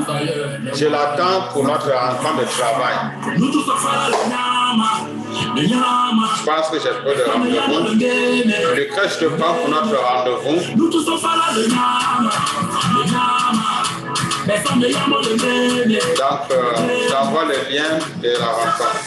Je l'attends pour notre rencontre de travail. Je pense que j'ai pas de rendez-vous. Lucrèce, je te prends pour notre rendez-vous. Donc, j'envoie le lien de la rencontre.